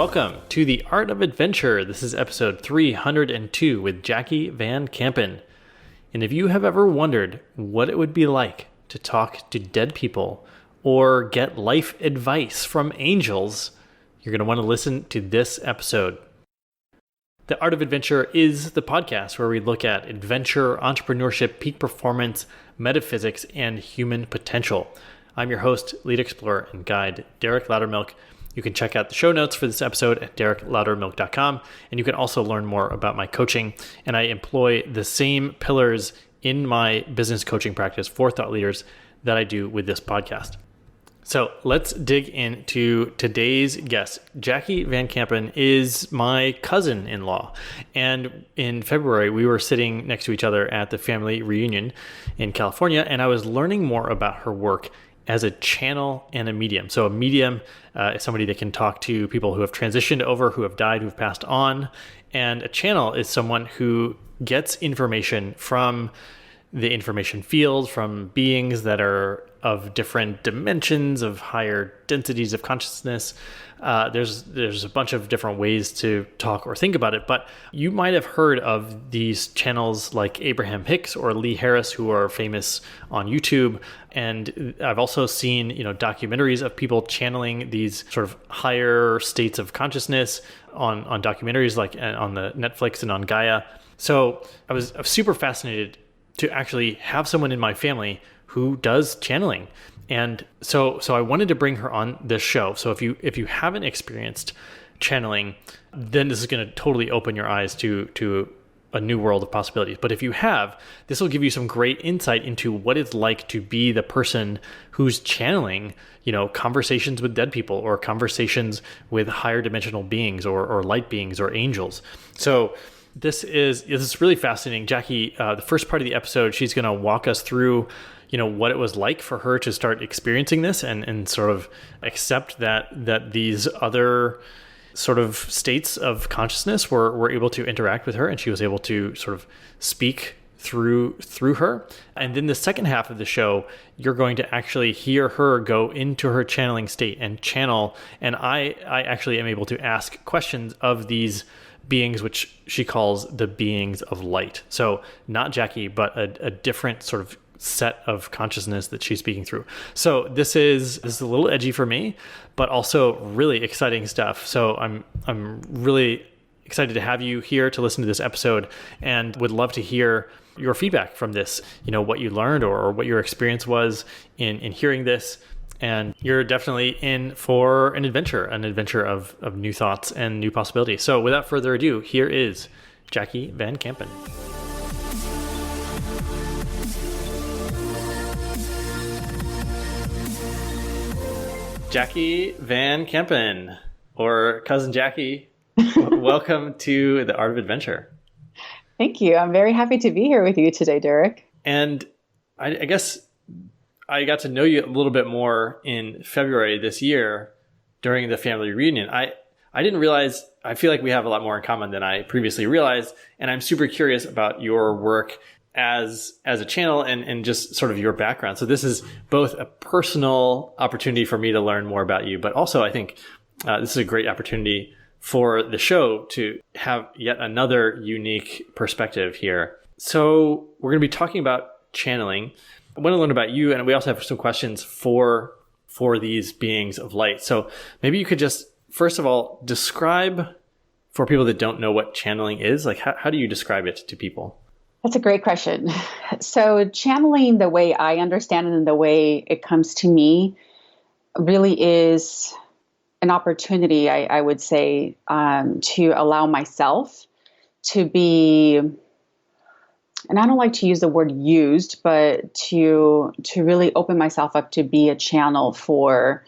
Welcome to The Art of Adventure. This is episode 302 with Jackie Van Campen. And if you have ever wondered what it would be like to talk to dead people or get life advice from angels, you're going to want to listen to this episode. The Art of Adventure is the podcast where we look at adventure, entrepreneurship, peak performance, metaphysics, and human potential. I'm your host, lead explorer, and guide, Derek Loudermilk. You can check out the show notes for this episode at derekloudermilk.com, and you can also learn more about my coaching. And I employ the same pillars in my business coaching practice for thought leaders that I do with this podcast. So let's dig into today's guest. Jackie Van Campen is my cousin-in-law. And in February, we were sitting next to each other at the family reunion in California, and I was learning more about her work as a channel and a medium. So a medium is somebody that can talk to people who have transitioned over, who have died, who've passed on. And a channel is someone who gets information from the information field, from beings that are of different dimensions, of higher densities of consciousness. There's a bunch of different ways to talk or think about it, but you might have heard of these channels like Abraham Hicks or Lee Harris, who are famous on YouTube. And I've also seen, documentaries of people channeling these sort of higher states of consciousness on documentaries like on the Netflix and on Gaia. So I was super fascinated to actually have someone in my family who does channeling. And so I wanted to bring her on this show. So if you haven't experienced channeling, then this is going to totally open your eyes to a new world of possibilities. But if you have, this will give you some great insight into what it's like to be the person who's channeling, conversations with dead people or conversations with higher dimensional beings or light beings or angels. So this is really fascinating. Jackie, the first part of the episode, she's going to walk us through what it was like for her to start experiencing this and sort of accept that these other sort of states of consciousness were able to interact with her, and she was able to sort of speak through her. And then the second half of the show, you're going to actually hear her go into her channeling state and channel. And I actually am able to ask questions of these beings, which she calls the beings of light. So not Jackie, but a different sort of set of consciousness that she's speaking through. So this is a little edgy for me, but also really exciting stuff. So I'm really excited to have you here to listen to this episode, and would love to hear your feedback from this, what you learned or what your experience was in hearing this. And you're definitely in for an adventure of new thoughts and new possibilities. So without further ado, here is Jackie Van Campen. Jackie Van Campen, or Cousin Jackie, welcome to The Art of Adventure. Thank you. I'm very happy to be here with you today, Derek. And I guess I got to know you a little bit more in February this year during the family reunion. I didn't realize, I feel like we have a lot more in common than I previously realized. And I'm super curious about your work as a channel and just sort of your background. So this is both a personal opportunity for me to learn more about you, but also I think this is a great opportunity for the show to have yet another unique perspective here. So we're going to be talking about channeling. I want to learn about you, and we also have some questions for these beings of light. So maybe you could just, first of all, describe for people that don't know what channeling is, like how do you describe it to people? That's a great question. So channeling, the way I understand it and the way it comes to me, really is an opportunity, I would say, to allow myself to be, and I don't like to use the word used, but to really open myself up to be a channel for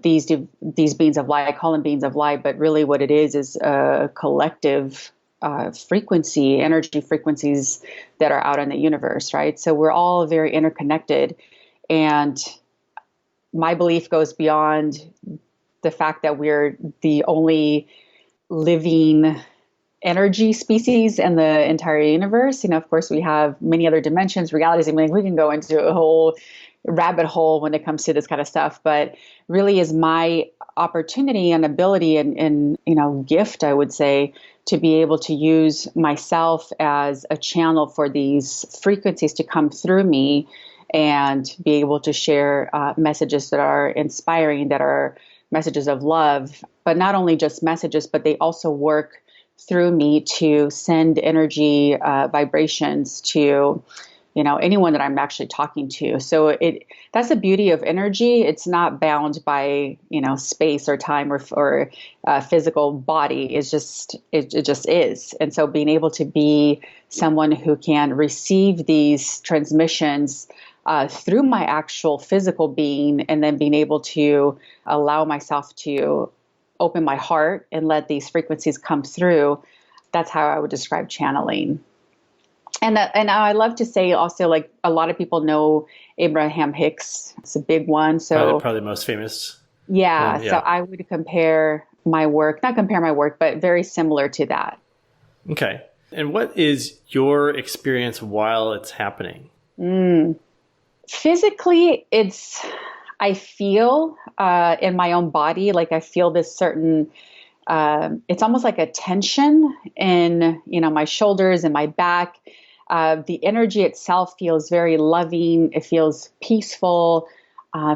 these beings of light. I call them beings of light, but really what it is a collective energy frequencies that are out in the universe, right? So we're all very interconnected, and my belief goes beyond the fact that we're the only living energy species in the entire universe. Of course, we have many other dimensions, realities. I mean, we can go into a whole rabbit hole when it comes to this kind of stuff, but really is my opportunity and ability and gift, I would say, to be able to use myself as a channel for these frequencies to come through me and be able to share messages that are inspiring, that are messages of love, but not only just messages, but they also work through me to send energy vibrations to anyone that I'm actually talking to. So that's the beauty of energy. It's not bound by space or time or physical body. It just is. And so being able to be someone who can receive these transmissions through my actual physical being, and then being able to allow myself to open my heart and let these frequencies come through, that's how I would describe channeling. And I love to say also, like, a lot of people know Abraham Hicks. It's a big one. So probably the most famous. Yeah. one, So I would not compare my work, but very similar to that. Okay. And what is your experience while it's happening? Physically, I feel in my own body, like I feel this certain, it's almost like a tension in, my shoulders and my back. The energy itself feels very loving. It feels peaceful.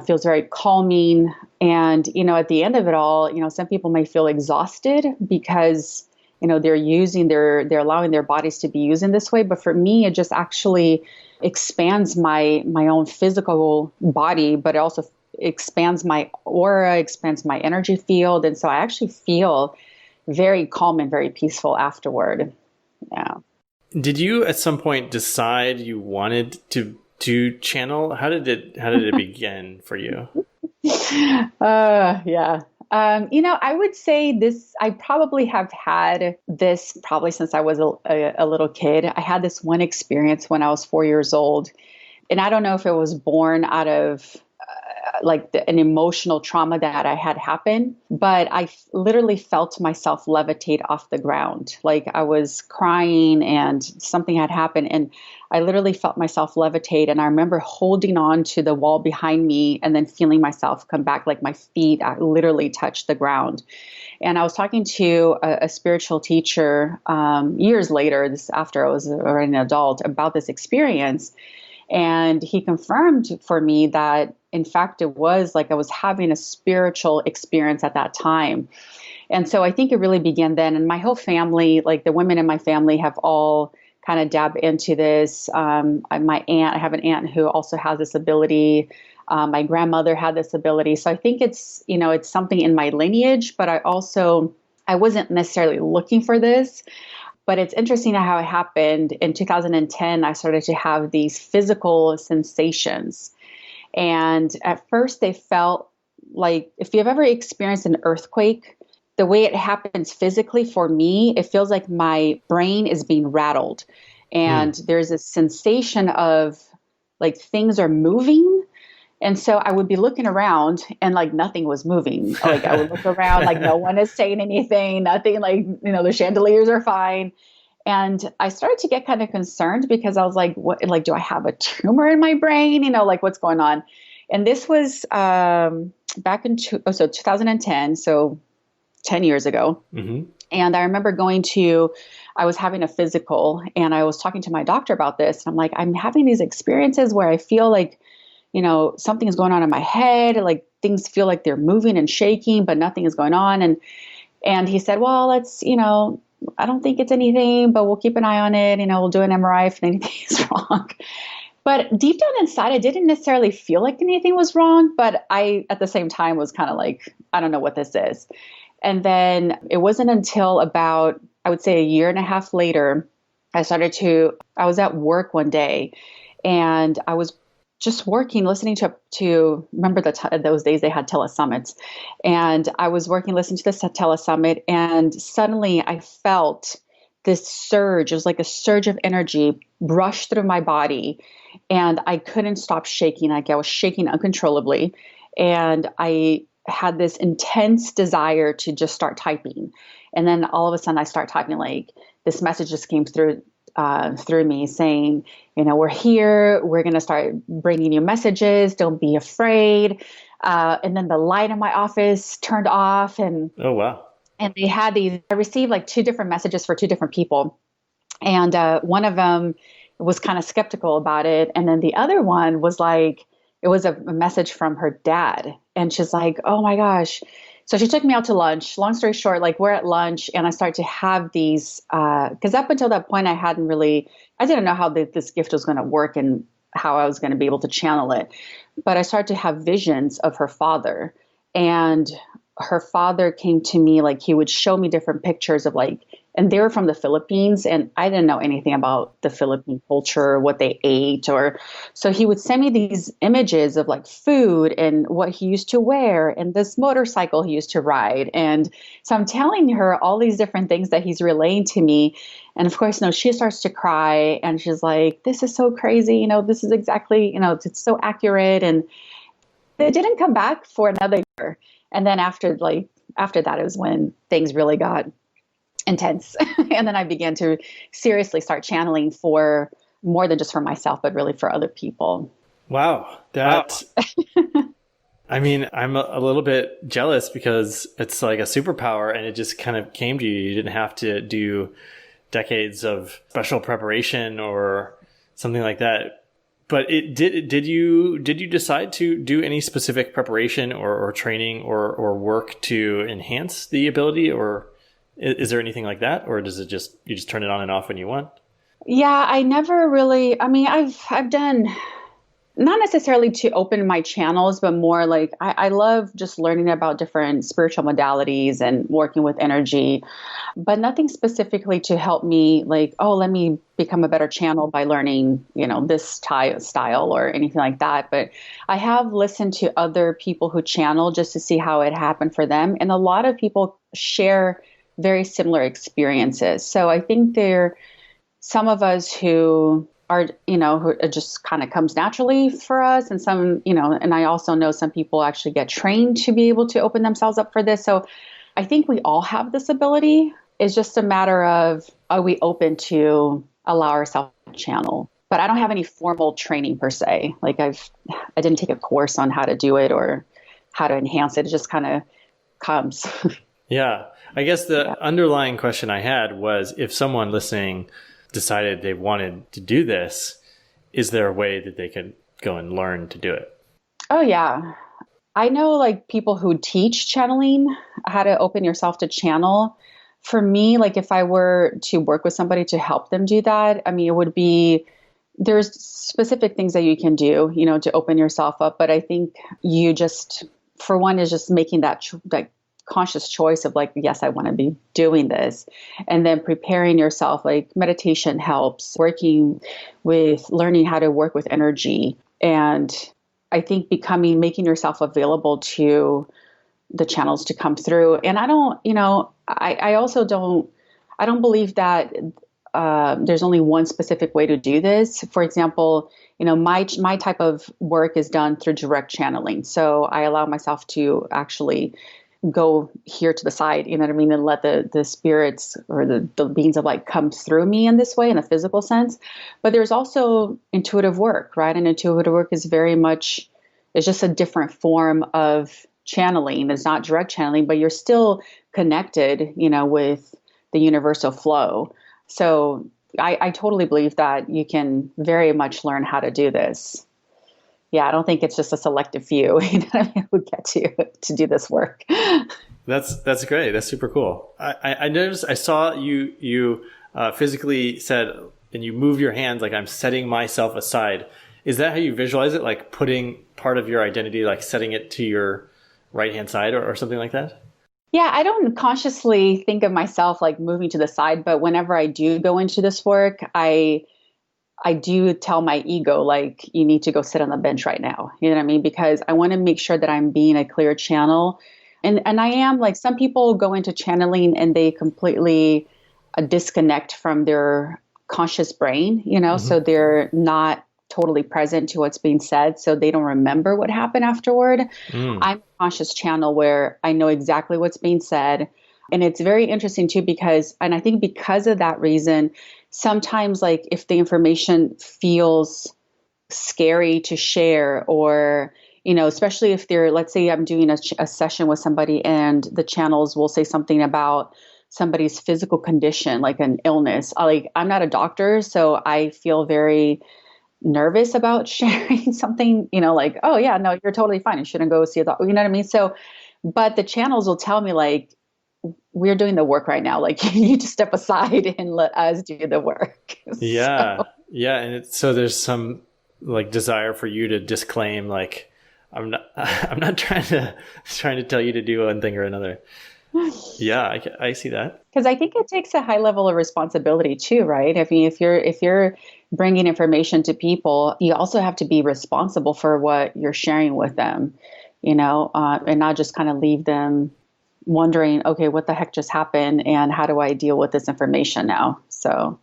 Feels very calming. And, at the end of it all, some people may feel exhausted because, they're allowing their bodies to be used in this way. But for me, it just actually expands my own physical body, but it also expands my aura, expands my energy field. And so I actually feel very calm and very peaceful afterward. Yeah. Did you at some point decide you wanted to channel? How did it begin for you? Yeah. I would say this, I probably have had this probably since I was a little kid. I had this one experience when I was 4 years old, and I don't know if it was born out of an emotional trauma that I had happen, but I literally felt myself levitate off the ground. Like I was crying and something had happened, and I literally felt myself levitate. And I remember holding on to the wall behind me and then feeling myself come back, like my feet literally touched the ground. And I was talking to a spiritual teacher years later, this after I was already an adult, about this experience. And he confirmed for me that, in fact, it was like I was having a spiritual experience at that time. And so I think it really began then. And my whole family, like the women in my family, have all kind of dabbed into this. My aunt, I have an aunt who also has this ability. My grandmother had this ability. So I think it's something in my lineage, but I wasn't necessarily looking for this. But it's interesting how it happened. In 2010, I started to have these physical sensations. And at first they felt like, if you've ever experienced an earthquake, the way it happens physically for me, it feels like my brain is being rattled. And there's a sensation of like things are moving. And so I would be looking around and like nothing was moving. Like I would look around, like no one is saying anything, nothing, like, the chandeliers are fine. And I started to get kind of concerned because I was like, what, like, do I have a tumor in my brain? Like what's going on? And this was back in 2010, so 10 years ago. Mm-hmm. And I remember I was having a physical, and I was talking to my doctor about this. And I'm like, I'm having these experiences where I feel like, something is going on in my head. Like things feel like they're moving and shaking, but nothing is going on. And he said, well, let's, I don't think it's anything, but we'll keep an eye on it. We'll do an MRI if anything is wrong. But deep down inside, I didn't necessarily feel like anything was wrong, but I, at the same time, was kind of like, I don't know what this is. And then it wasn't until about, I would say, a year and a half later, I was at work one day, and I was just working, listening to remember those days they had telesummits, and I was working, listening to this telesummit, and suddenly I felt this surge. It was like a surge of energy brushed through my body, and I couldn't stop shaking. Like I was shaking uncontrollably, and I had this intense desire to just start typing. And then all of a sudden I start typing, like this message just came through. through me saying, we're here, we're going to start bringing you messages, don't be afraid. And then the light in my office turned off, and Oh, wow. they had these, I received like two different messages for two different people. And one of them was kind of skeptical about it. And then the other one was like, it was a message from her dad. And she's like, oh my gosh. So she took me out to lunch. Long story short, like we're at lunch and I start to have these, because up until that point, I didn't know how this gift was going to work and how I was going to be able to channel it. But I started to have visions of her father. And her father came to me, like he would show me different pictures of like, and they were from the Philippines, and I didn't know anything about the Philippine culture, what they ate, so he would send me these images of like food and what he used to wear and this motorcycle he used to ride. And so I'm telling her all these different things that he's relaying to me. And of course, she starts to cry and she's like, this is so crazy. This is exactly, it's so accurate. And it didn't come back for another year. And then after that, it was when things really got intense. And then I began to seriously start channeling for more than just for myself, but really for other people. Wow. I mean, I'm a little bit jealous because it's like a superpower and it just kind of came to you. You didn't have to do decades of special preparation or something like that. But did you decide to do any specific preparation or training or work to enhance the ability, or is there anything like that, or does it you just turn it on and off when you want? Yeah, I never really, I mean, I've done, not necessarily to open my channels, but more like I love just learning about different spiritual modalities and working with energy, but nothing specifically to help me like, oh, let me become a better channel by learning, this style or anything like that. But I have listened to other people who channel just to see how it happened for them. And a lot of people share very similar experiences. So I think some of us who are, who it just kind of comes naturally for us. And some, and I also know some people actually get trained to be able to open themselves up for this. So I think we all have this ability. It's just a matter of, are we open to allow ourselves to channel? But I don't have any formal training per se. Like I didn't take a course on how to do it or how to enhance it. It just kind of comes. Yeah. I guess the underlying question I had was, if someone listening decided they wanted to do this, is there a way that they could go and learn to do it? Oh, yeah. I know like people who teach channeling, how to open yourself to channel. For me, like if I were to work with somebody to help them do that, I mean, it would be, there's specific things that you can do, to open yourself up. But I think you just, for one, is just making that conscious choice of like, yes, I want to be doing this. And then preparing yourself, like meditation helps, working with learning how to work with energy. And I think making yourself available to the channels to come through. And I don't, I also don't believe that there's only one specific way to do this. For example, my type of work is done through direct channeling. So I allow myself to actually go here to the side, you know what I mean, and let the spirits or the beings of light come through me in this way, in a physical sense. But there's also intuitive work, right? And intuitive work is it's just a different form of channeling. It's not direct channeling, but you're still connected, with the universal flow. So I totally believe that you can very much learn how to do this. Yeah, I don't think it's just a selective few who get to do this work. That's great. That's super cool. I noticed, I saw you physically said, and you move your hands like, I'm setting myself aside. Is that how you visualize it? Like putting part of your identity, like setting it to your right-hand side or something like that? Yeah, I don't consciously think of myself like moving to the side, but whenever I do go into this work, I do tell my ego, like, you need to go sit on the bench right now. You know what I mean? Because I want to make sure that I'm being a clear channel. And I am, like, some people go into channeling and they completely disconnect from their conscious brain, so they're not totally present to what's being said. So they don't remember what happened afterward. I'm a conscious channel where I know exactly what's being said. And it's very interesting too, and I think because of that reason, sometimes like if the information feels scary to share, or, especially if let's say I'm doing a session with somebody and the channels will say something about somebody's physical condition, like an illness. I'm not a doctor, so I feel very nervous about sharing something, like, oh yeah, no, you're totally fine. You shouldn't go see a doctor. You know what I mean? So, but the channels will tell me like, we're doing the work right now. Like you need to step aside and let us do the work. Yeah. So. Yeah. And so there's some like desire for you to disclaim, like, I'm not trying to tell you to do one thing or another. Yeah, I see that. Because I think it takes a high level of responsibility too, right? I mean, if you're bringing information to people, you also have to be responsible for what you're sharing with them, and not just kind of leave them wondering, okay, what the heck just happened, and how do I deal with this information now? So.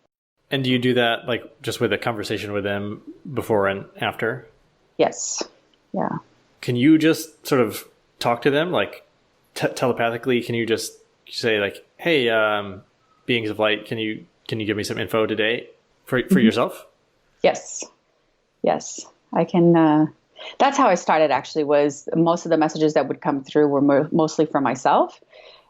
And do you do that like just with a conversation with them before and after? Yes. Yeah. Can you just sort of talk to them like telepathically? Can you just say like, hey, beings of light, can you give me some info today for yourself? Yes. I can. That's how I started, actually, was most of the messages that would come through were mostly for myself.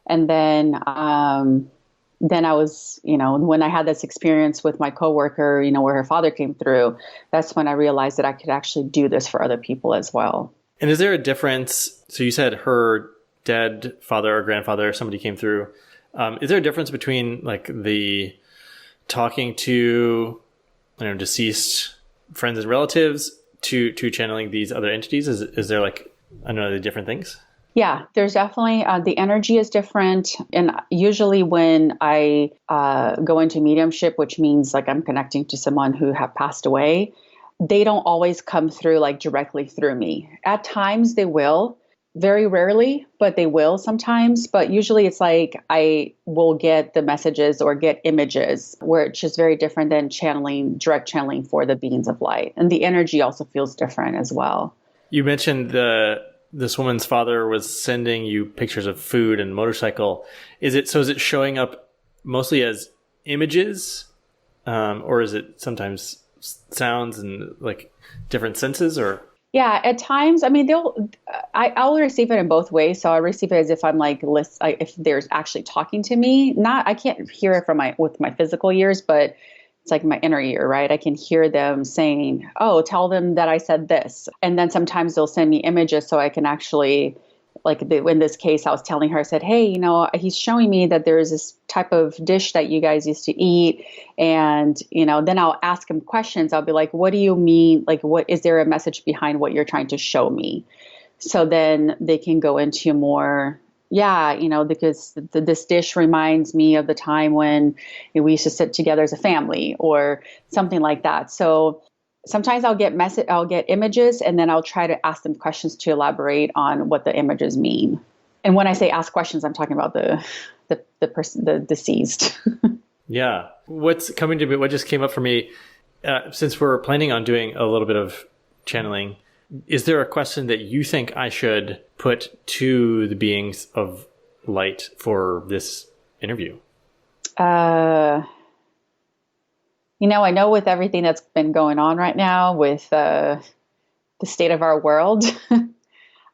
And then I was, when I had this experience with my coworker, where her father came through, that's when I realized that I could actually do this for other people as well. And is there a difference? So you said her dead father or grandfather, somebody came through. Is there a difference between like the talking to, deceased friends and relatives to channeling these other entities? Is there like, I don't know, the different things? Yeah, there's definitely, the energy is different. And usually when I go into mediumship, which means like I'm connecting to someone who have passed away, they don't always come through like directly through me. At times they will, very rarely, but they will sometimes. But usually it's like I will get the messages or get images, which is very different than direct channeling for the beings of light. And the energy also feels different as well. You mentioned this woman's father was sending you pictures of food and motorcycle. Is it showing up mostly as images, or is it sometimes sounds and like different senses? Or yeah, at times, I mean, I'll receive it in both ways. So I receive it as if I'm like, if there's actually talking to me. I can't hear it with my physical ears, but it's like my inner ear, right? I can hear them saying, oh, tell them that I said this. And then sometimes they'll send me images so I can actually, in this case, I was telling her, I said, hey, he's showing me that there's this type of dish that you guys used to eat. And, then I'll ask him questions. I'll be like, what do you mean? Like, what is there a message behind what you're trying to show me? So then they can go into more, because this dish reminds me of the time when we used to sit together as a family or something like that. So sometimes I'll get images, and then I'll try to ask them questions to elaborate on what the images mean. And when I say ask questions, I'm talking about the person, the deceased. Yeah. What just came up for me, since we're planning on doing a little bit of channeling, is there a question that you think I should put to the beings of light for this interview? I know with everything that's been going on right now with the state of our world,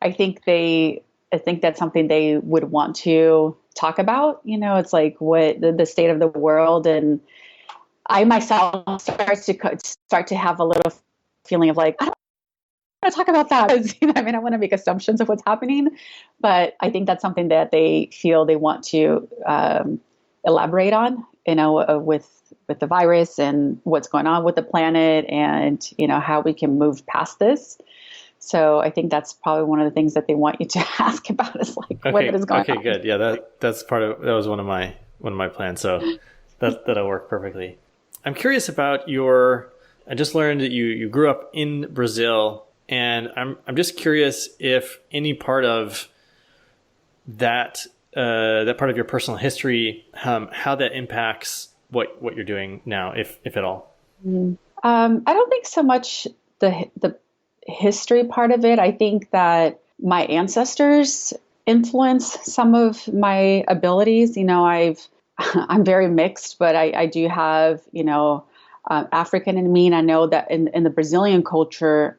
I think that's something they would want to talk about. It's like what the state of the world, and I myself start to have a little feeling of like, I don't want to talk about that. I want to make assumptions of what's happening, but I think that's something that they feel they want to elaborate on, with the virus and what's going on with the planet, and how we can move past this. So I think that's probably one of the things that they want you to ask about, is like what is going on. Okay, good. Yeah, that was one of my plans. So that'll work perfectly. I'm curious about I just learned that you grew up in Brazil, and I'm just curious if any part of that part of your personal history, how that impacts what you're doing now, if at all. I don't think so much the history part of it. I think that my ancestors influence some of my abilities. I'm very mixed, but I do have, African in me. And I know that in the Brazilian culture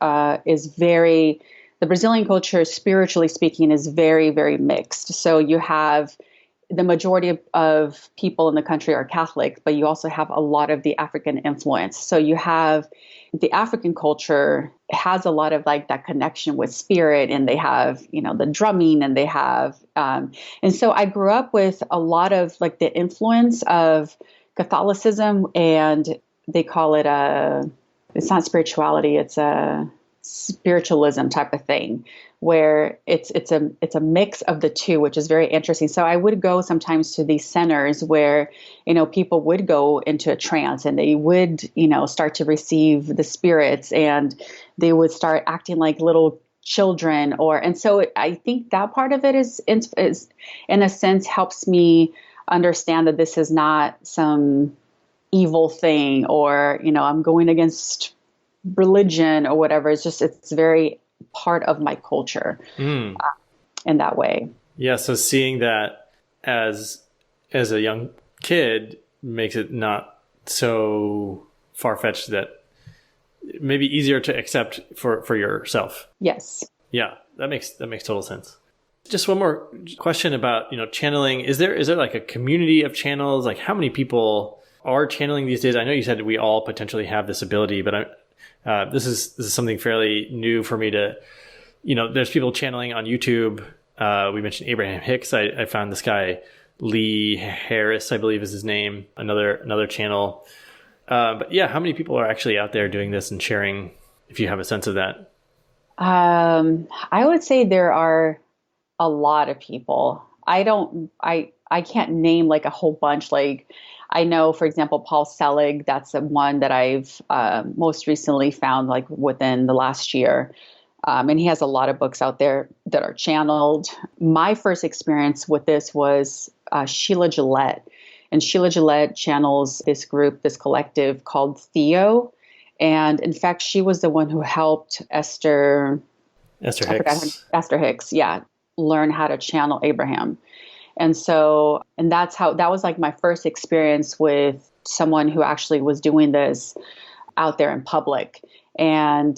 the Brazilian culture, spiritually speaking, is very, very mixed. So you have the majority of people in the country are Catholic, but you also have a lot of the African influence. So you have the African culture has a lot of like that connection with spirit, and they have, the drumming, and they have, and so I grew up with a lot of like the influence of Catholicism, and they call it it's not spirituality, it's a spiritualism type of thing, where it's a mix of the two, which is very interesting. So I would go sometimes to these centers where, people would go into a trance, and they would, start to receive the spirits, and they would start acting like little children, and so I think that part of it is in a sense helps me understand that this is not some evil thing, or, I'm going against religion or whatever. It's very part of my culture in that way. Yeah. So seeing that as a young kid makes it not so far-fetched, that maybe easier to accept for yourself. Yes. Yeah. That makes total sense. Just one more question about, channeling. Is there like a community of channels? Like, how many people are channeling these days? I know you said we all potentially have this ability, but this is something fairly new for me to, there's people channeling on YouTube. We mentioned Abraham Hicks. I found this guy, Lee Harris, I believe is his name, another channel. But yeah, how many people are actually out there doing this and sharing, if you have a sense of that? I would say there are a lot of people. I can't name like a whole bunch. Like, I know, for example, Paul Selig, that's the one that I've most recently found, like within the last year. And he has a lot of books out there that are channeled. My first experience with this was Sheila Gillette. And Sheila Gillette channels this group, this collective called Theo. And in fact, she was the one who helped Esther Hicks, learn how to channel Abraham. And so, and that was like my first experience with someone who actually was doing this out there in public. And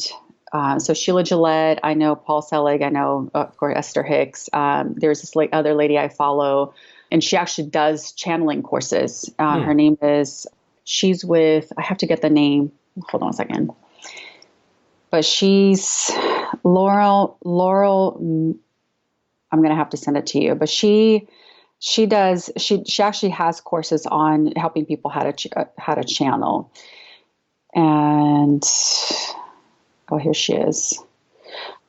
so Sheila Gillette, I know Paul Selig, I know, of course, Esther Hicks. There's this other lady I follow, and she actually does channeling courses. Her name she's with, I have to get the name. Hold on a second. But she's Laurel, I'm going to have to send it to you, but she actually has courses on helping people how to channel. And here she is,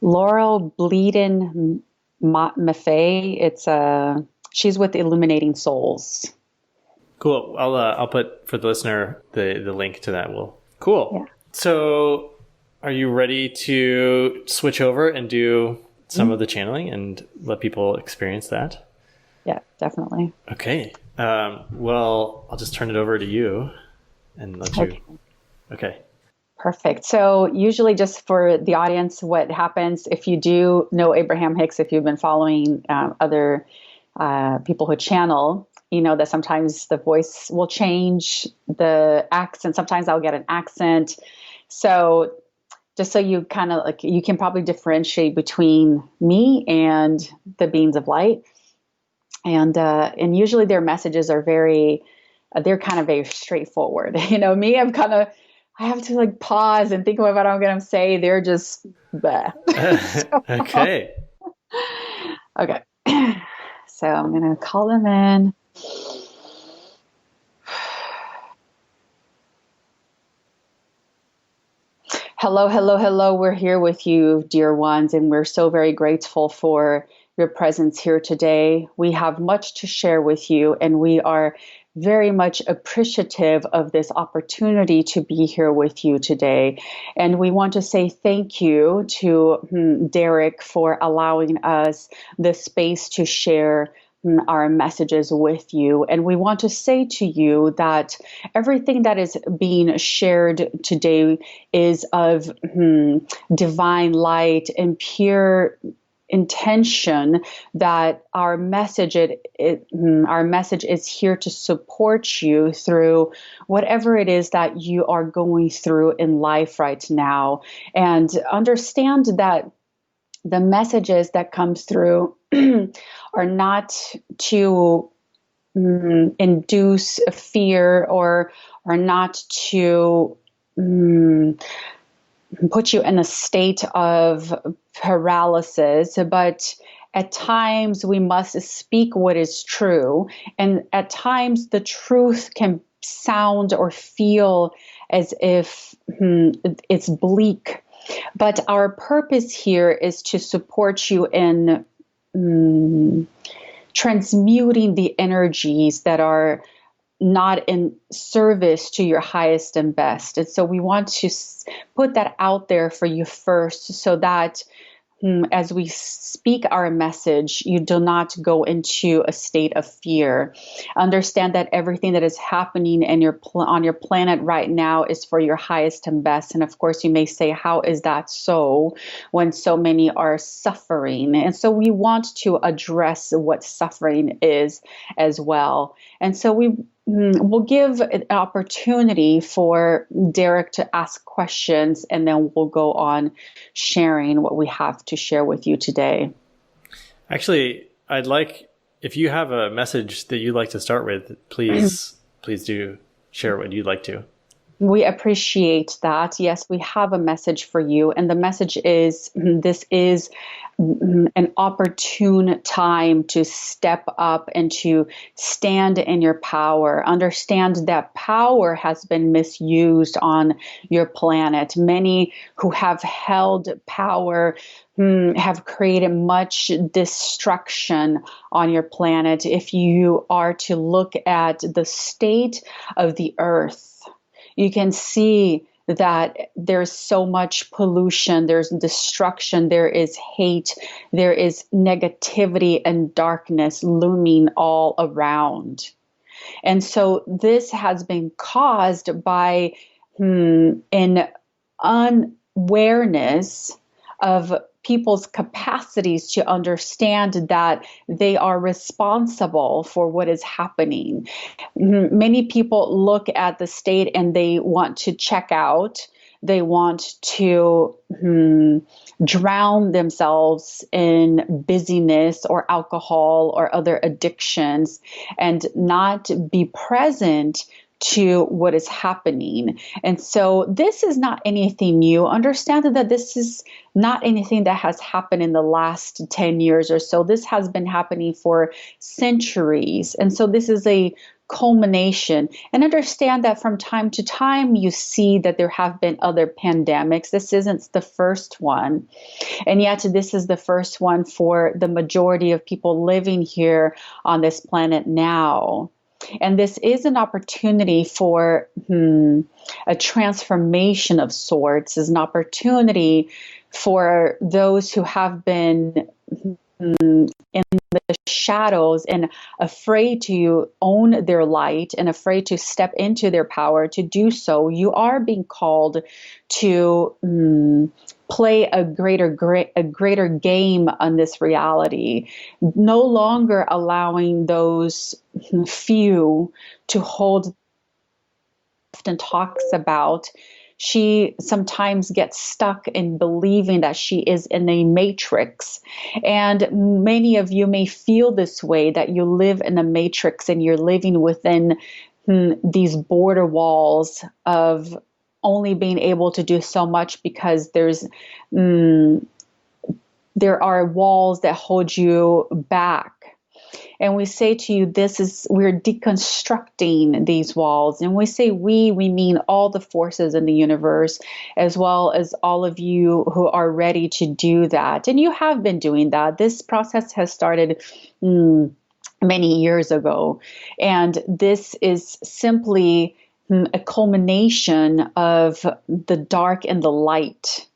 Laurel Bleeden Maffei. She's with Illuminating Souls. Cool. I'll put for the listener the link to that. Cool. Yeah. So, are you ready to switch over and do some of the channeling and let people experience that? Yeah, definitely. Okay. Well, I'll just turn it over to you and let you. Okay. Perfect. So usually, just for the audience, what happens if you do know Abraham Hicks, if you've been following other people who channel, you know that sometimes the voice will change, the accent. Sometimes I'll get an accent. So just so you kind of you can probably differentiate between me and the beings of light. And usually their messages are they're kind of very straightforward. Me, I have to pause and think about what I'm going to say. They're just, bleh. Okay. Okay. So I'm going to call them in. Hello, hello, hello. We're here with you, dear ones, and we're so very grateful for your presence here today. We have much to share with you, and we are very much appreciative of this opportunity to be here with you today. And we want to say thank you to Derek for allowing us the space to share our messages with you. And we want to say to you that everything that is being shared today is of divine light and pure intention that our message our message is here to support you through whatever it is that you are going through in life right now, and understand that the messages that comes through are not to induce fear, or are not to put you in a state of paralysis, but at times we must speak what is true. And at times the truth can sound or feel as if it's bleak. But our purpose here is to support you in transmuting the energies that are not in service to your highest and best. And so we want to put that out there for you first, so that as we speak our message, you do not go into a state of fear. Understand that everything that is happening in on your planet right now is for your highest and best. And of course, you may say, how is that so when so many are suffering? And so we want to address what suffering is as well. And so we'll give an opportunity for Derek to ask questions, and then we'll go on sharing what we have to share with you today. Actually, I'd like, if you have a message that you'd like to start with, please do share what you'd like to. We appreciate that. Yes, we have a message for you. And the message is, this is an opportune time to step up and to stand in your power. Understand that power has been misused on your planet. Many who have held power have created much destruction on your planet. If you are to look at the state of the earth, you can see that there's so much pollution, there's destruction, there is hate, there is negativity and darkness looming all around. And so this has been caused by an unawareness of people's capacities to understand that they are responsible for what is happening. Many people look at the state and they want to check out. They want to drown themselves in busyness or alcohol or other addictions, and not be present to what is happening. And so this is not anything new. Understand that this is not anything that has happened in the last 10 years or so. This has been happening for centuries. And so this is a culmination. And understand that from time to time, you see that there have been other pandemics. This isn't the first one. And yet this is the first one for the majority of people living here on this planet now. And this is an opportunity for a transformation of sorts, is an opportunity for those who have been in the shadows and afraid to own their light and afraid to step into their power to do so. You are being called to play a greater game on this reality, no longer allowing those few to hold. Often talks about, she sometimes gets stuck in believing that she is in a matrix. And many of you may feel this way, that you live in a matrix and you're living within these border walls of only being able to do so much because there are walls that hold you back. And we say to you, we're deconstructing these walls. And we say we mean all the forces in the universe, as well as all of you who are ready to do that. And you have been doing that. This process has started many years ago. And this is simply a culmination of the dark and the light.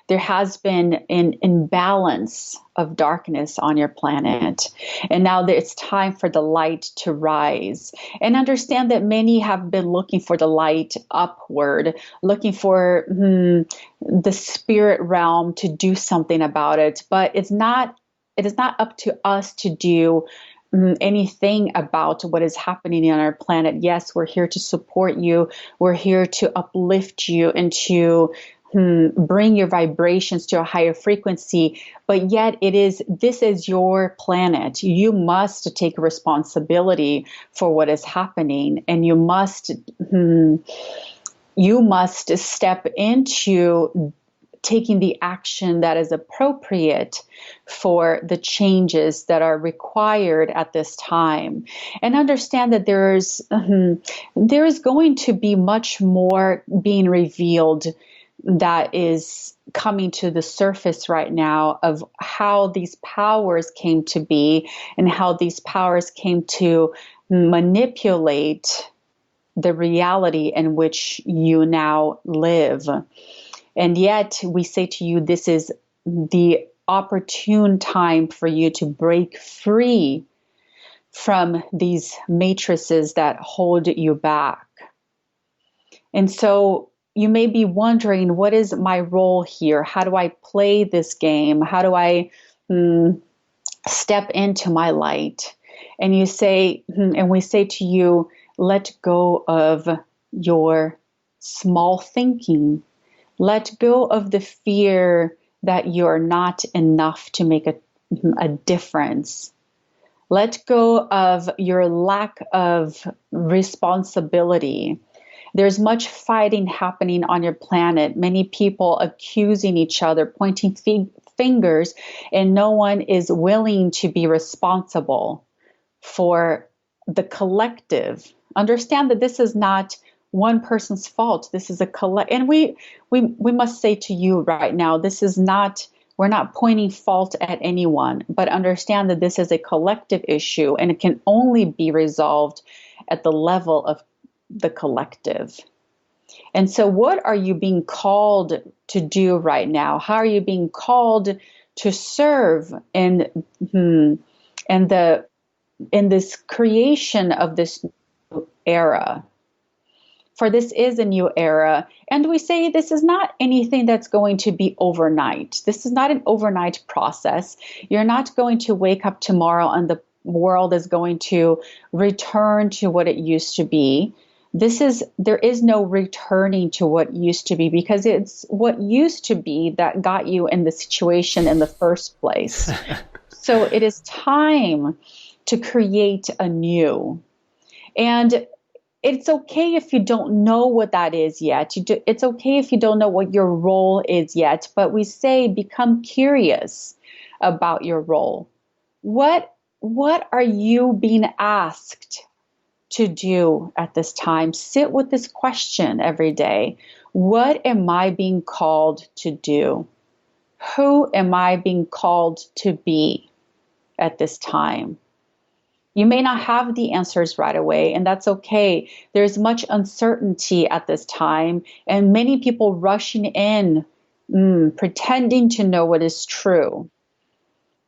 There has been an imbalance of darkness on your planet. And now it's time for the light to rise. And understand that many have been looking for the light upward, looking for the spirit realm to do something about it. But it's not it is not up to us to do anything about what is happening on our planet. Yes, we're here to support you. We're here to uplift you and to bring your vibrations to a higher frequency. But yet this is your planet. You must take responsibility for what is happening, and you must step into taking the action that is appropriate for the changes that are required at this time. And understand that there is going to be much more being revealed that is coming to the surface right now of how these powers came to be and how these powers came to manipulate the reality in which you now live. And yet we say to you, this is the opportune time for you to break free from these matrices that hold you back. And so you may be wondering, what is my role here? How do I play this game? How do I step into my light? And you say, and we say to you, let go of your small thinking. Let go of the fear that you're not enough to make a difference. Let go of your lack of responsibility. There's much fighting happening on your planet. Many people accusing each other, pointing fingers, and no one is willing to be responsible for the collective. Understand that this is not one person's fault. This is a collective. And we must say to you right now, this is not, we're not pointing fault at anyone, but understand that this is a collective issue and it can only be resolved at the level of the collective. And so what are you being called to do right now? How are you being called to serve in this creation of this new era? For this is a new era. And we say this is not anything that's going to be overnight. This is not an overnight process. You're not going to wake up tomorrow and the world is going to return to what it used to be. There is no returning to what used to be, because it's what used to be that got you in the situation in the first place. So it is time to create anew. And it's okay if you don't know what that is yet. It's okay if you don't know what your role is yet, but we say become curious about your role. What are you being asked to do at this time? Sit with this question every day. What am I being called to do? Who am I being called to be at this time? You may not have the answers right away, and that's okay. There's much uncertainty at this time, and many people rushing in, pretending to know what is true.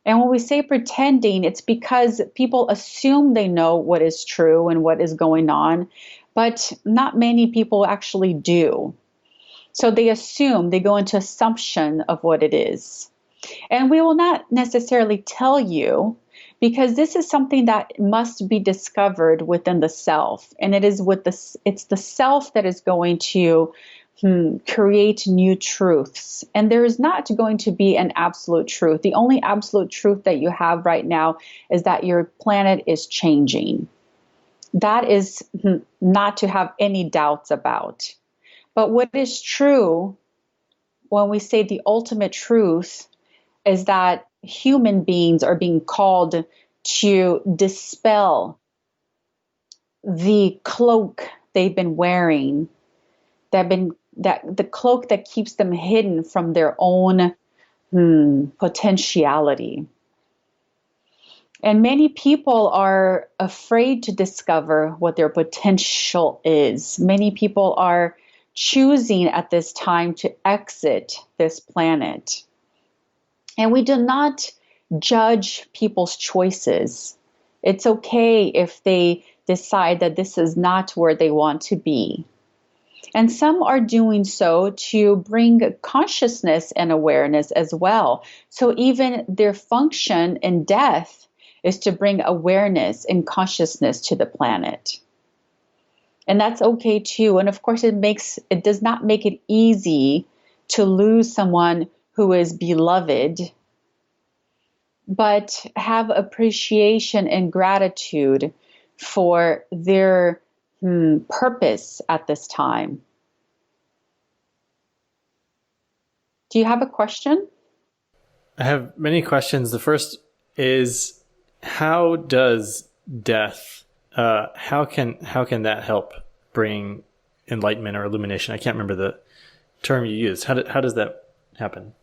And when we say pretending, it's because people assume they know what is true and what is going on, but not many people actually do. So they assume, they go into assumption of what it is. And we will not necessarily tell you, because this is something that must be discovered within the self. And it's the self that is going to create new truths. And there is not going to be an absolute truth. The only absolute truth that you have right now is that your planet is changing. That is not to have any doubts about. But what is true, when we say the ultimate truth, is that human beings are being called to dispel the cloak they've been wearing, the cloak that keeps them hidden from their own potentiality. And many people are afraid to discover what their potential is. Many people are choosing at this time to exit this planet. And we do not judge people's choices. It's okay if they decide that this is not where they want to be. And some are doing so to bring consciousness and awareness as well. So even their function in death is to bring awareness and consciousness to the planet. And that's okay too. And of course, it does not make it easy to lose someone who is beloved, but have appreciation and gratitude for their purpose at this time. Do you have a question? I have many questions. The first is, how does death, how can that help bring enlightenment or illumination? I can't remember the term you used. How does that happen?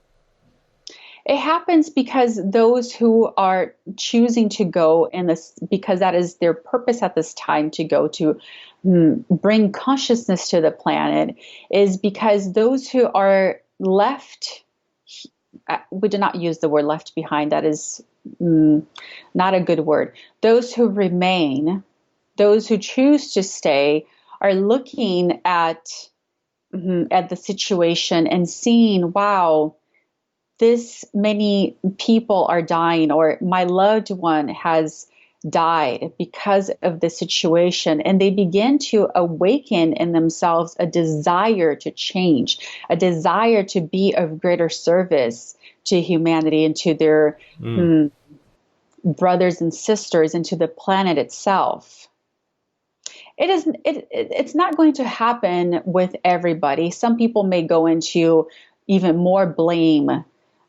It happens because those who are choosing to go in this, because that is their purpose at this time, to go to bring consciousness to the planet, is because those who are left, we do not use the word left behind, that is not a good word. Those who remain, those who choose to stay, are looking at the situation and seeing, wow, this many people are dying, or my loved one has died because of the situation. And they begin to awaken in themselves a desire to change, a desire to be of greater service to humanity and to their brothers and sisters and to the planet itself. It's not going to happen with everybody. Some people may go into even more blame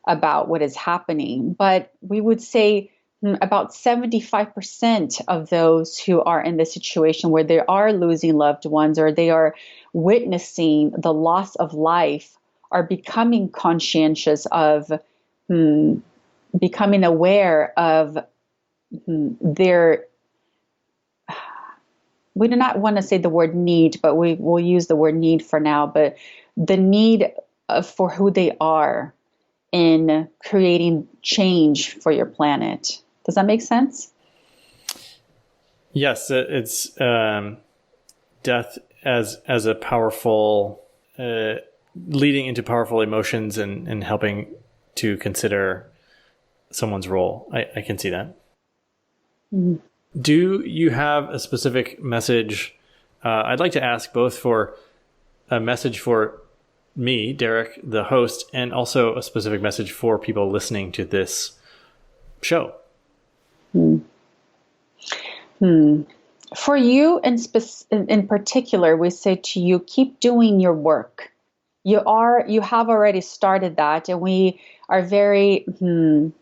about what is happening, but we would say about 75% of those who are in this situation where they are losing loved ones or they are witnessing the loss of life are becoming conscientious of, becoming aware of their, we do not want to say the word need, but we will use the word need for now, but the need for who they are in creating change for your planet. Does that make sense? Yes, it's death as a powerful, leading into powerful emotions and helping to consider someone's role. I can see that. Mm-hmm. Do you have a specific message? I'd like to ask both for a message for me, Derek, the host, and also a specific message for people listening to this show. For you in particular, we say to you, keep doing your work. You have already started that, and we are very, the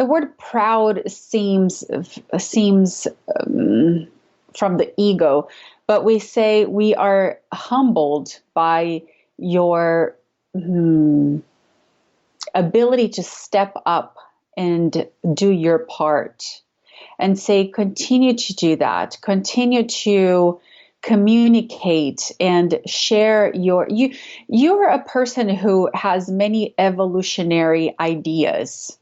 word proud seems from the ego, but we say we are humbled by your ability to step up and do your part, and say continue to do that, continue to communicate and share you're a person who has many evolutionary ideas.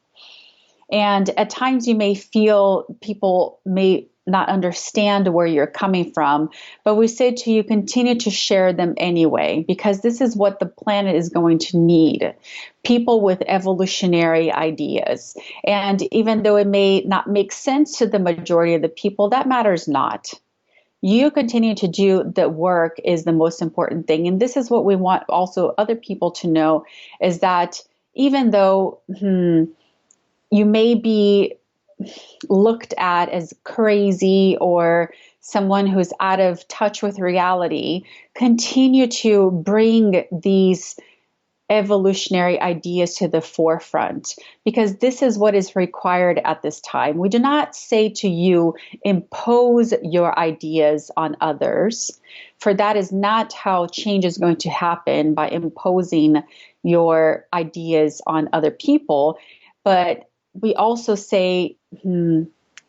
And at times you may feel people may not understand where you're coming from, but we say to you, continue to share them anyway, because this is what the planet is going to need. People with evolutionary ideas. And even though it may not make sense to the majority of the people, that matters not. You continue to do the work is the most important thing. And this is what we want also other people to know, is that even though you may be looked at as crazy or someone who's out of touch with reality, continue to bring these evolutionary ideas to the forefront, because this is what is required at this time. We do not say to you, impose your ideas on others, for that is not how change is going to happen, by imposing your ideas on other people. But we also say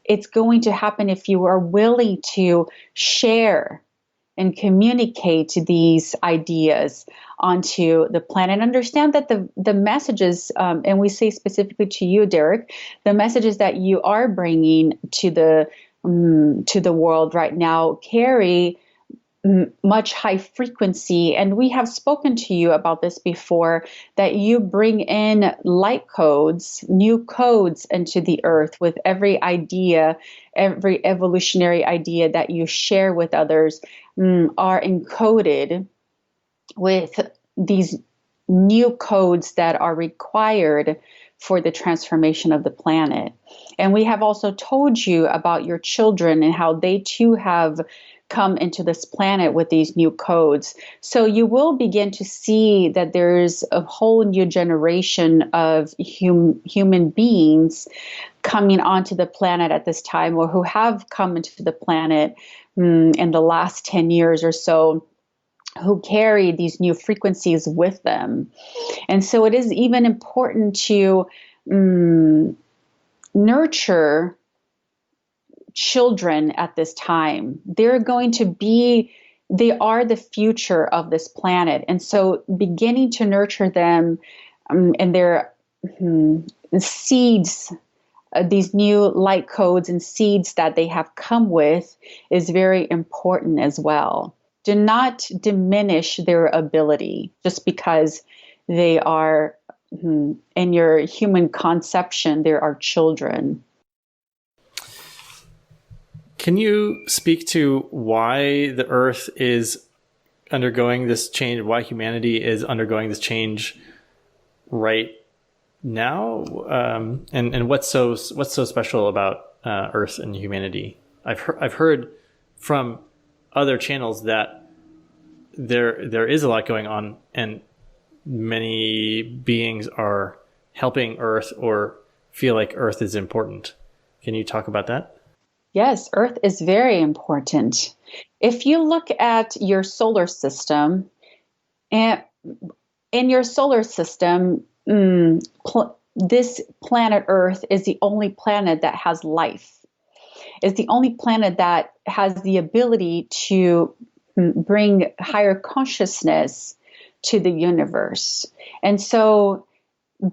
it's going to happen if you are willing to share and communicate these ideas onto the planet. Understand that the messages, and we say specifically to you, Derek, the messages that you are bringing to the world right now carry much high frequency. And we have spoken to you about this before, that you bring in light codes, new codes into the earth with every idea, every evolutionary idea that you share with others are encoded with these new codes that are required for the transformation of the planet. And we have also told you about your children and how they too have come into this planet with these new codes. So you will begin to see that there's a whole new generation of human beings coming onto the planet at this time, or who have come into the planet in the last 10 years or so, who carry these new frequencies with them. And so it is even important to nurture children at this time. They are the future of this planet. And so beginning to nurture them and their seeds, these new light codes and seeds that they have come with, is very important as well. Do not diminish their ability just because they are, in your human conception, there are children. Can you speak to why the Earth is undergoing this change, why humanity is undergoing this change right now, and what's so special about Earth and humanity? I've heard from other channels that there is a lot going on, and many beings are helping Earth or feel like Earth is important. Can you talk about that? Yes, Earth is very important. If you look at your solar system, and in your solar system, this planet Earth is the only planet that has life. It's the only planet that has the ability to bring higher consciousness to the universe. And so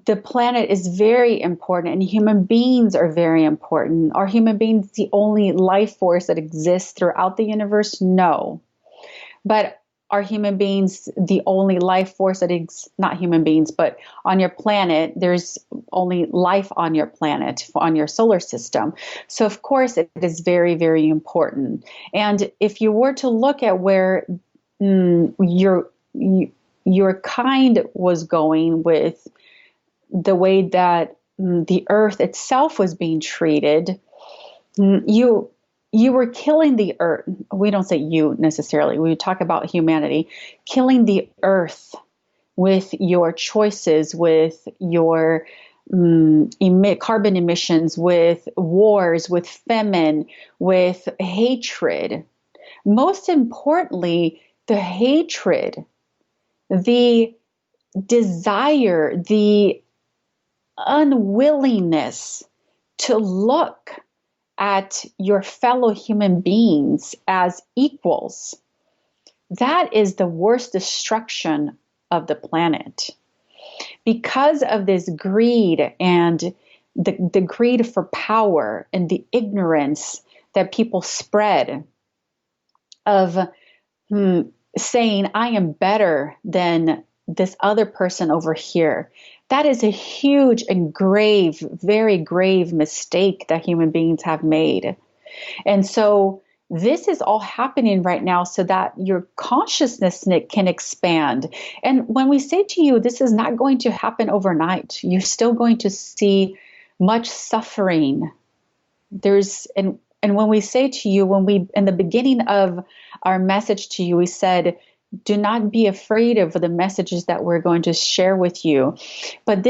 the planet is very important, and human beings are very important. Are human beings the only life force that exists throughout the universe? No. But are human beings the only life force that not human beings, but on your planet, there's only life on your planet, on your solar system. So of course it is very, very important. And if you were to look at where your kind was going with the way that the Earth itself was being treated, you were killing the Earth. We don't say you necessarily. We talk about humanity, killing the Earth with your choices, with your carbon emissions, with wars, with famine, with hatred. Most importantly, the hatred, the desire, the unwillingness to look at your fellow human beings as equals. That is the worst destruction of the planet. Because of this greed and the greed for power and the ignorance that people spread of saying, I am better than this other person over here. That is a huge and grave, very grave mistake that human beings have made. And so this is all happening right now so that your consciousness can expand. And when we say to you, this is not going to happen overnight, you're still going to see much suffering. And when we say to you, in the beginning of our message to you, we said, do not be afraid of the messages that we're going to share with you. But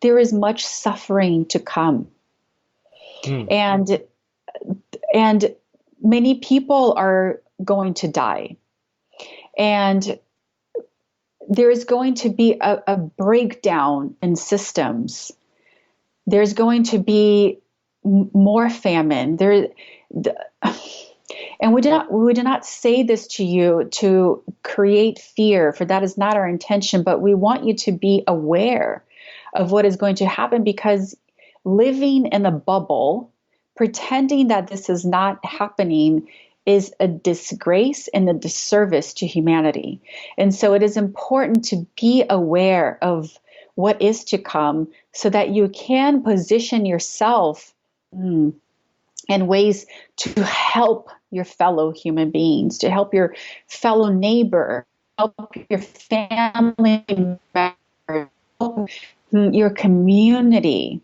there is much suffering to come. And many people are going to die. And there is going to be a breakdown in systems. There's going to be more famine. And we do not say this to you to create fear, for that is not our intention, but we want you to be aware of what is going to happen, because living in a bubble, pretending that this is not happening, is a disgrace and a disservice to humanity. And so it is important to be aware of what is to come so that you can position yourself in ways to help your fellow human beings, to help your fellow neighbor, help your family member, help your community.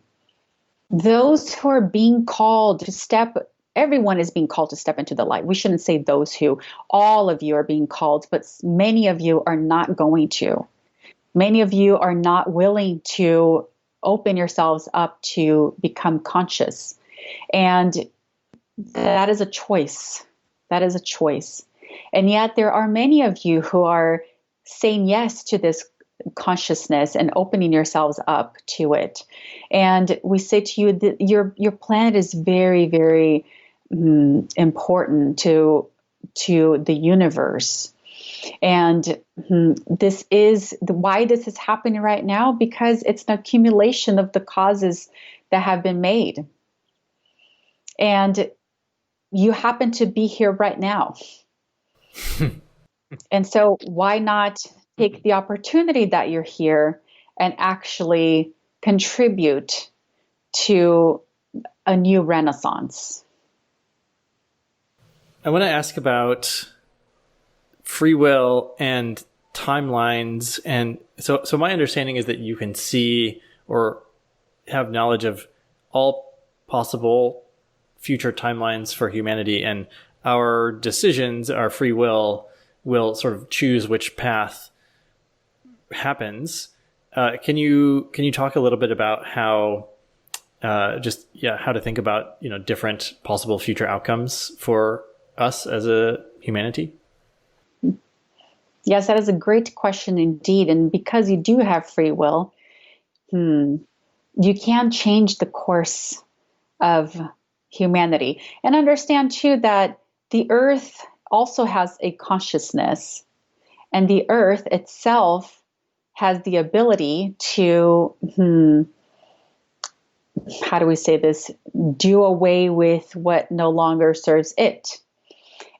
Those who are being called to step, everyone is being called to step into the light. We shouldn't say those who, all of you are being called, but many of you are not going to. Many of you are not willing to open yourselves up to become conscious. And that is a choice. That is a choice. And yet there are many of you who are saying yes to this consciousness and opening yourselves up to it. And we say to you that your planet is very, very important to the universe. And this is why this is happening right now, because it's an accumulation of the causes that have been made. And you happen to be here right now. And so why not take the opportunity that you're here and actually contribute to a new renaissance? I want to ask about free will and timelines. And so my understanding is that you can see or have knowledge of all possible future timelines for humanity, and our decisions, our free will sort of choose which path happens. Can you talk a little bit about how how to think about different possible future outcomes for us as a humanity? Yes, that is a great question indeed. And because you do have free will, you can change the course of humanity. And understand too that the earth also has a consciousness, and the earth itself has the ability to, how do we say this, do away with what no longer serves it.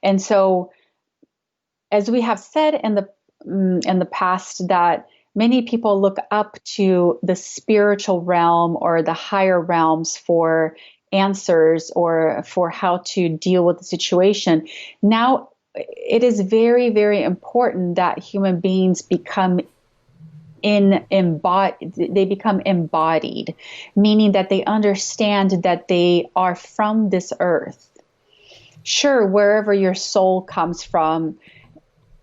And so, as we have said in the past, that many people look up to the spiritual realm or the higher realms for answers or for how to deal with the situation. Now, it is very, very important that human beings become embodied, meaning that they understand that they are from this earth. Sure, wherever your soul comes from,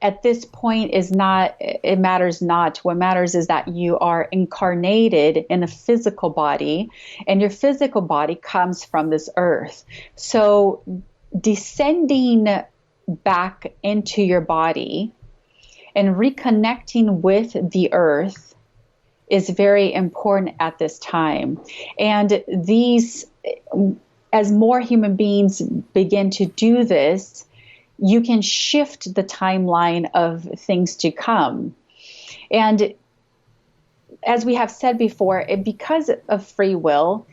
at this point it matters not. What matters is that you are incarnated in a physical body, and your physical body comes from this earth. So descending back into your body and reconnecting with the earth is very important at this time. And as more human beings begin to do this, you can shift the timeline of things to come. And as we have said before, because of free will,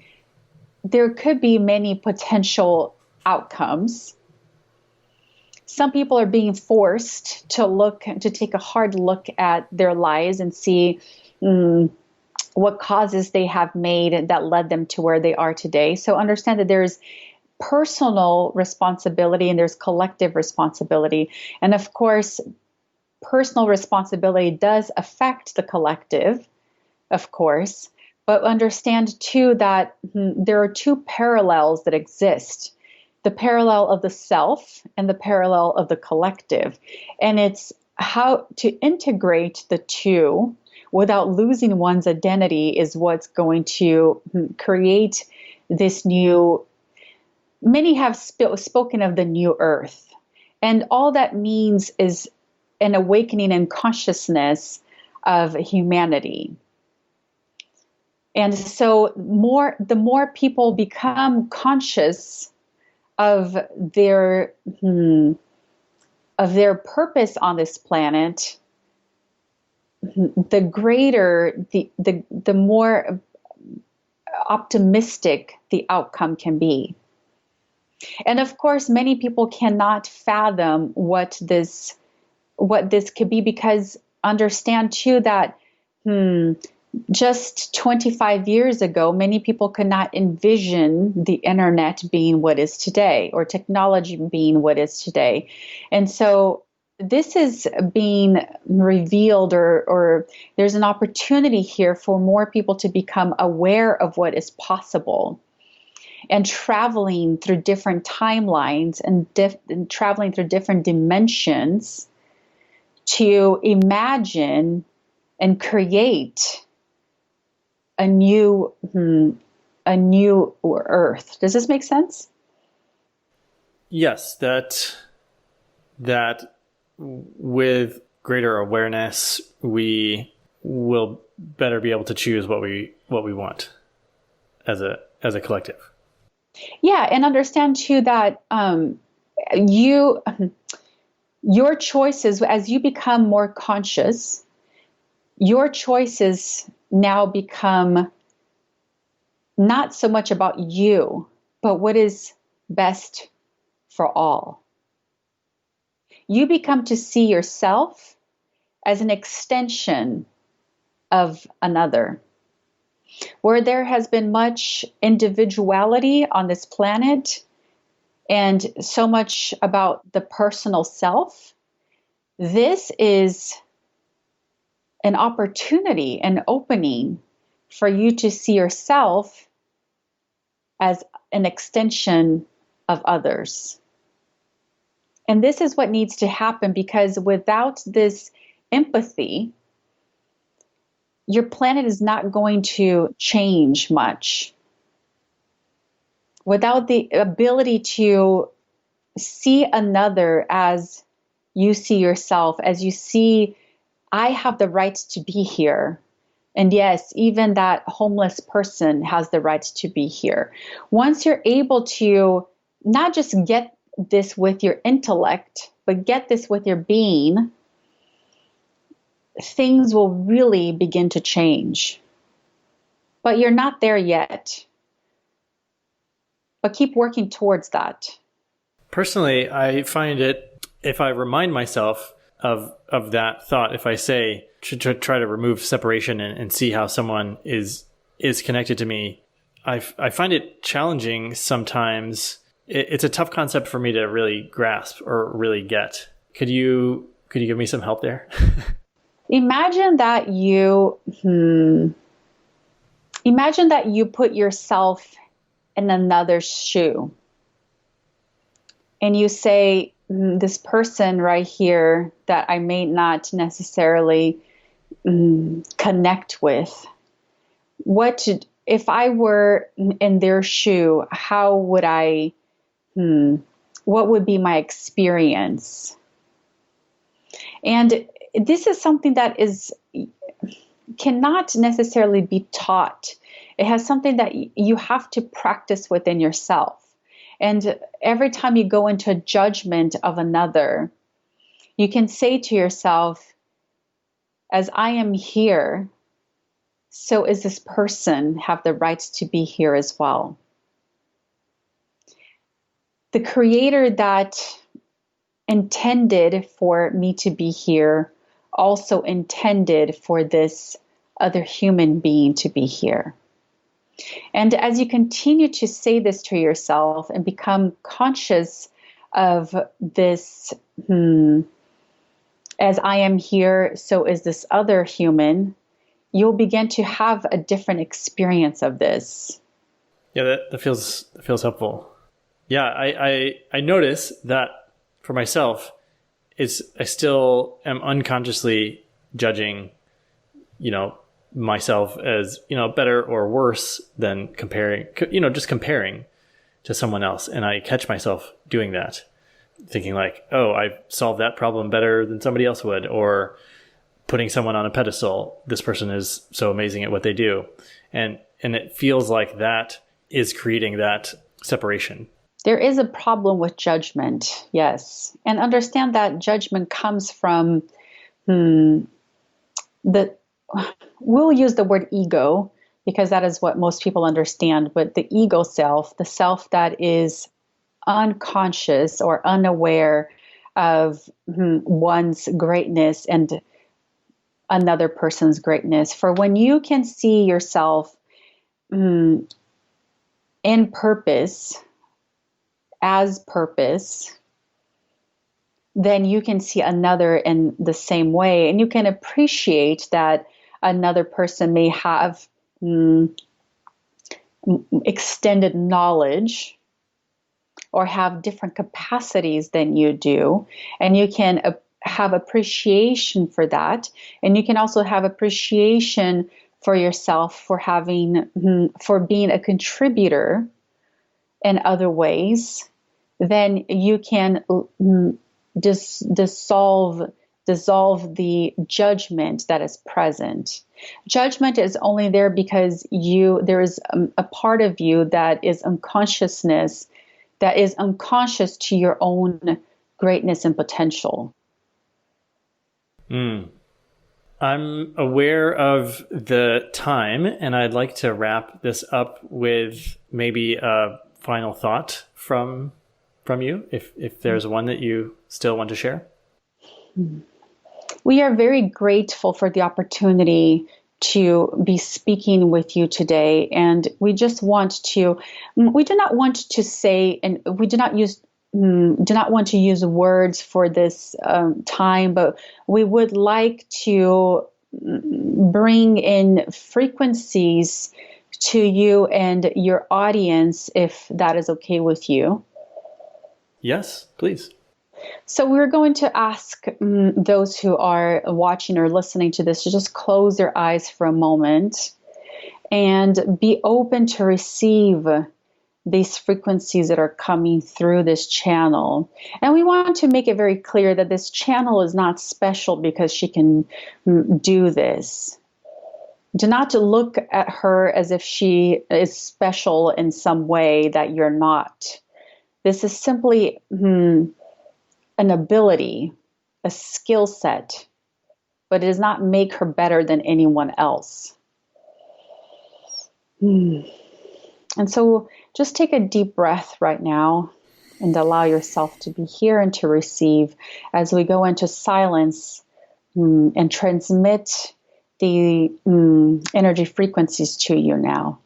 there could be many potential outcomes. Some people are being forced to take a hard look at their lives and see what causes they have made that led them to where they are today. So understand that there's personal responsibility and there's collective responsibility. And of course, personal responsibility does affect the collective, of course, but understand too that there are two parallels that exist: the parallel of the self and the parallel of the collective. And it's how to integrate the two without losing one's identity is what's going to create this new. Many have spoken of the new earth, and all that means is an awakening in consciousness of humanity. And so the more people become conscious of their purpose on this planet, the greater the more optimistic the outcome can be. And of course, many people cannot fathom what this could be, because understand too that just 25 years ago, many people could not envision the internet being what is today, or technology being what is today. And so this is being revealed, or there's an opportunity here for more people to become aware of what is possible, and traveling through different timelines and traveling through different dimensions to imagine and create a new earth. Does this make sense? Yes, that with greater awareness, we will better be able to choose what we want as a collective. Yeah, and understand too that your choices, as you become more conscious, your choices now become not so much about you, but what is best for all. You become to see yourself as an extension of another. Where there has been much individuality on this planet and so much about the personal self, this is an opportunity, an opening for you to see yourself as an extension of others. And this is what needs to happen, because without this empathy, your planet is not going to change much. Without the ability to see another as you see yourself, as you see, I have the right to be here. And yes, even that homeless person has the right to be here. Once you're able to not just get this with your intellect, but get this with your being, things will really begin to change. But you're not there yet. But keep working towards that. Personally, I find it, if I remind myself of that thought, if I say to try to remove separation and see how someone is connected to me, I find it challenging sometimes. It's a tough concept for me to really grasp or really get. Could you give me some help there? Imagine that you put yourself in another's shoe, and you say, this person right here that I may not necessarily connect with, if I were in their shoe, how would what would be my experience? And this is something that cannot necessarily be taught. It has something that you have to practice within yourself. And every time you go into a judgment of another, you can say to yourself, as I am here, so is this person have the right to be here as well. The creator that intended for me to be here also intended for this other human being to be here. And as you continue to say this to yourself and become conscious of this, as I am here, so is this other human, you'll begin to have a different experience of this. Yeah, that feels helpful. Yeah, I notice that for myself, I still am unconsciously judging, myself as, better or worse than just comparing to someone else. And I catch myself doing that, thinking like, oh, I solved that problem better than somebody else would, or putting someone on a pedestal. This person is so amazing at what they do. And it feels like that is creating that separation. There is a problem with judgment, yes. And understand that judgment comes from we'll use the word ego, because that is what most people understand, but the ego self, the self that is unconscious or unaware of one's greatness and another person's greatness. For when you can see yourself in purpose, as purpose, then you can see another in the same way. And you can appreciate that another person may have extended knowledge or have different capacities than you do. And you can have appreciation for that. And you can also have appreciation for yourself for for being a contributor in other ways. Then you can dissolve the judgment that is present. Judgment is only there because there is a part of you that is unconsciousness, that is unconscious to your own greatness and potential. I'm aware of the time, and I'd like to wrap this up with maybe a final thought from you, if there's one that you still want to share. We are very grateful for the opportunity to be speaking with you today. And we do not want to say, and we do not want to use words for this time, but we would like to bring in frequencies to you and your audience, if that is okay with you. Yes, please. So we're going to ask those who are watching or listening to this to just close their eyes for a moment and be open to receive these frequencies that are coming through this channel. And we want to make it very clear that this channel is not special because she can do this. Do not look at her as if she is special in some way that you're not. This is simply an ability, a skill set, but it does not make her better than anyone else. And so just take a deep breath right now and allow yourself to be here and to receive as we go into silence and transmit the energy frequencies to you now.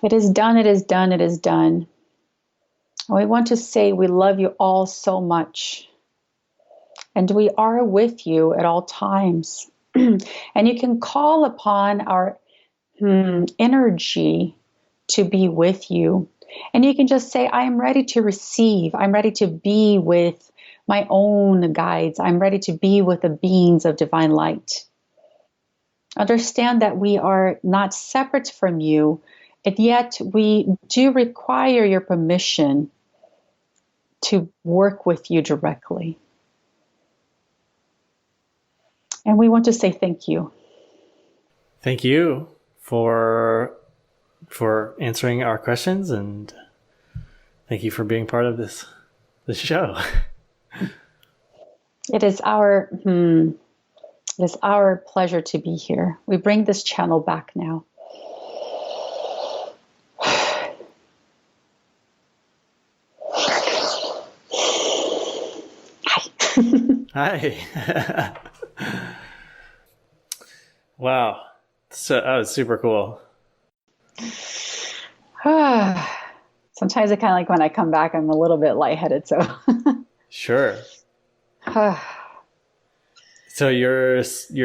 It is done, it is done, it is done. And we want to say we love you all so much. And we are with you at all times. And you can call upon our energy to be with you. And you can just say, I am ready to receive. I'm ready to be with my own guides. I'm ready to be with the beings of divine light. Understand that we are not separate from you, and yet we do require your permission to work with you directly. And we want to say thank you. Thank you for answering our questions, and thank you for being part of this show. It is our pleasure to be here. We bring this channel back now. Hi. Wow. So that was super cool. Sometimes I kind of like when I come back, I'm a little bit lightheaded. So, Sure. So you're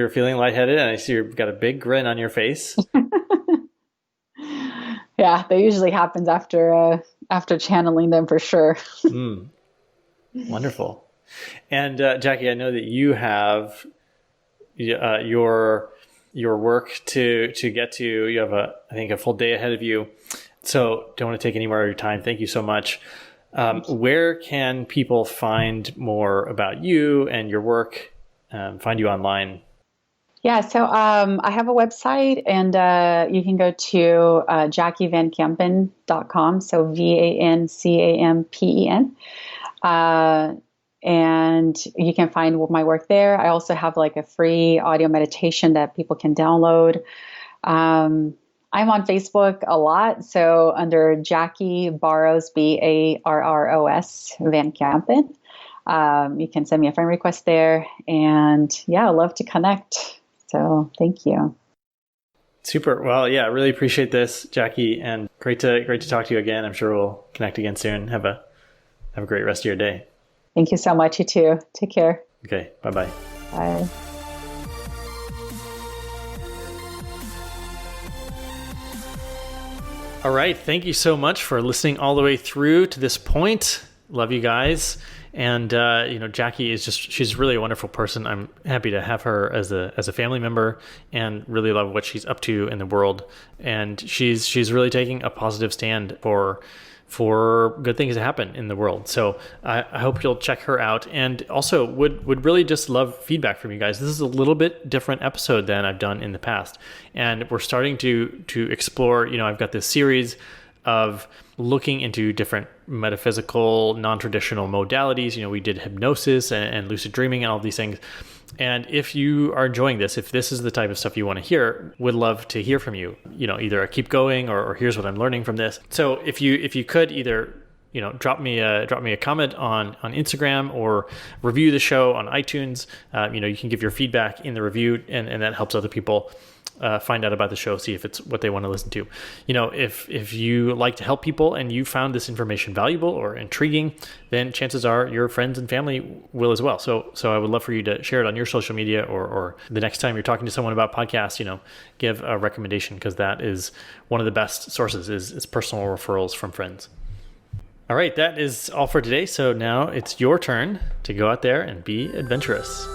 feeling lightheaded, and I see you've got a big grin on your face. yeah, that usually happens after channeling them for sure. Mm, wonderful. And Jackie, I know that you have your work to get to. You have I think a full day ahead of you. So don't want to take any more of your time. Thank you so much. Where can people find more about you and your work? Find you online? Yeah, so I have a website, and you can go to JackieVanCampen.com, so VANCAMPEN. And you can find my work there. I also have like a free audio meditation that people can download. I'm on Facebook a lot, so under Jackie Barros, Barros Van Campen. You can send me a friend request there, and yeah, I'd love to connect. So thank you. Super. Well, yeah, I really appreciate this, Jackie, and great to talk to you again. I'm sure we'll connect again soon. Have a great rest of your day. Thank you so much. You too. Take care. Okay. Bye-bye. Bye. All right. Thank you so much for listening all the way through to this point. Love you guys. And, Jackie she's really a wonderful person. I'm happy to have her as a family member, and really love what she's up to in the world. And she's really taking a positive stand for good things to happen in the world. So I hope you'll check her out, and also would really just love feedback from you guys. This is a little bit different episode than I've done in the past, and we're starting to explore. I've got this series of looking into different metaphysical, non-traditional modalities. We did hypnosis and lucid dreaming and all these things. And if you are enjoying this, if this is the type of stuff you want to hear, would love to hear from you. Either keep going or here's what I'm learning from this. So if you could either drop me a comment on Instagram, or review the show on iTunes. You can give your feedback in the review, and that helps other people find out about the show, see if it's what they want to listen to. If you like to help people and you found this information valuable or intriguing, then chances are your friends and family will as well. So I would love for you to share it on your social media, or the next time you're talking to someone about podcasts, give a recommendation, because that is one of the best sources is personal referrals from friends. All right, that is all for today. So now it's your turn to go out there and be adventurous.